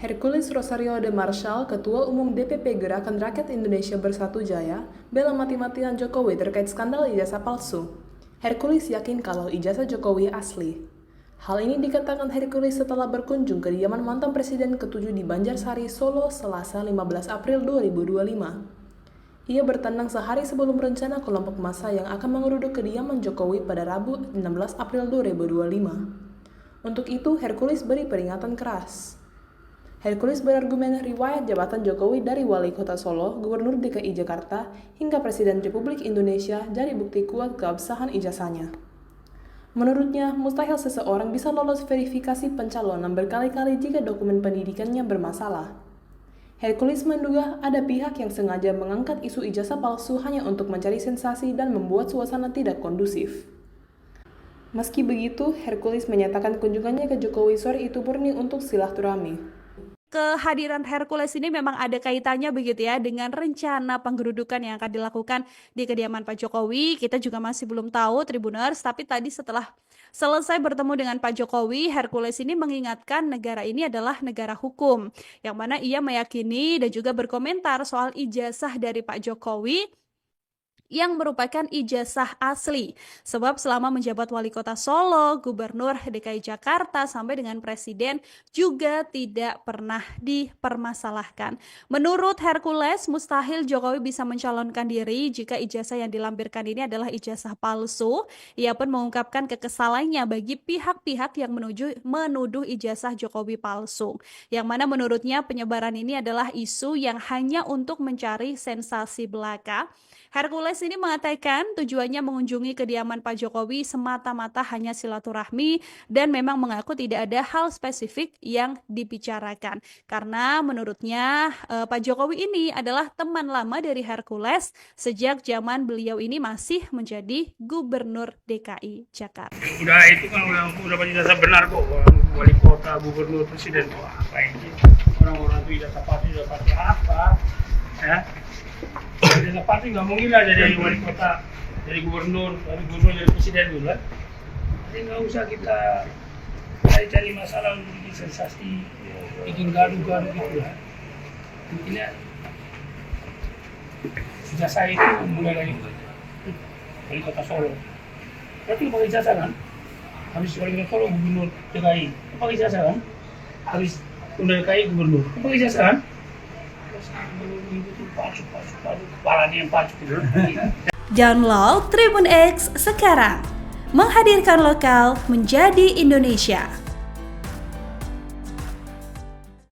Hercules Rosario de Marshall, Ketua Umum DPP Gerakan Rakyat Indonesia Bersatu Jaya, bela mati-matian Jokowi terkait skandal ijazah palsu. Hercules yakin kalau ijazah Jokowi asli. Hal ini dikatakan Hercules setelah berkunjung ke kediaman mantan Presiden ke-7 di Banjarsari, Solo, Selasa 15 April 2025. Ia bertandang sehari sebelum rencana kelompok massa yang akan mengeruduk kediaman Jokowi pada Rabu 16 April 2025. Untuk itu, Hercules beri peringatan keras. Hercules berargumen riwayat jabatan Jokowi dari Wali Kota Solo, Gubernur DKI Jakarta, hingga Presiden Republik Indonesia jadi bukti kuat keabsahan ijazahnya. Menurutnya, mustahil seseorang bisa lolos verifikasi pencalonan berkali-kali jika dokumen pendidikannya bermasalah. Hercules menduga ada pihak yang sengaja mengangkat isu ijazah palsu hanya untuk mencari sensasi dan membuat suasana tidak kondusif. Meski begitu, Hercules menyatakan kunjungannya ke Jokowi sore itu murni untuk silaturahmi. Kehadiran Hercules ini memang ada kaitannya begitu ya dengan rencana penggerudukan yang akan dilakukan di kediaman Pak Jokowi. Kita juga masih belum tahu Tribuners, tapi tadi setelah selesai bertemu dengan Pak Jokowi, Hercules ini mengingatkan negara ini adalah negara hukum, yang mana ia meyakini dan juga berkomentar soal ijazah dari Pak Jokowi yang merupakan ijazah asli. Sebab selama menjabat wali kota Solo, gubernur DKI Jakarta, sampai dengan presiden juga tidak pernah dipermasalahkan. Menurut Hercules, mustahil Jokowi bisa mencalonkan diri jika ijazah yang dilampirkan ini adalah ijazah palsu. Ia pun mengungkapkan kekesalannya bagi pihak-pihak yang menuduh ijazah Jokowi palsu. Yang mana menurutnya penyebaran ini adalah isu yang hanya untuk mencari sensasi belaka. Hercules ini mengatakan tujuannya mengunjungi kediaman Pak Jokowi semata-mata hanya silaturahmi dan memang mengaku tidak ada hal spesifik yang dibicarakan. Karena menurutnya Pak Jokowi ini adalah teman lama dari Hercules sejak zaman beliau ini masih menjadi gubernur DKI Jakarta. Udah itu kan udah ijazah benar kok, wali kota, gubernur, presiden. Wah, apa ini? Orang-orang itu ijazah pasti apa? Ya. Ijazah pasti nggak mungkin lah jadi wali kota, jadi gubernur, jadi presiden dulu lah. Jadi nggak usah kita cari masalah untuk bikin sensasi, bikin gaduh-gaduh gitu lah. Intinya ijazah itu mulai dari wali kota Solo. Berarti pakai ijazah kan? Habis wali kota Solo gubernur DKI, pakai ijazah kan? Habis DKI gubernur, pakai ijazah kan? Kepalanya yang pacu gitu. Download Tribun X sekarang, menghadirkan lokal menjadi Indonesia.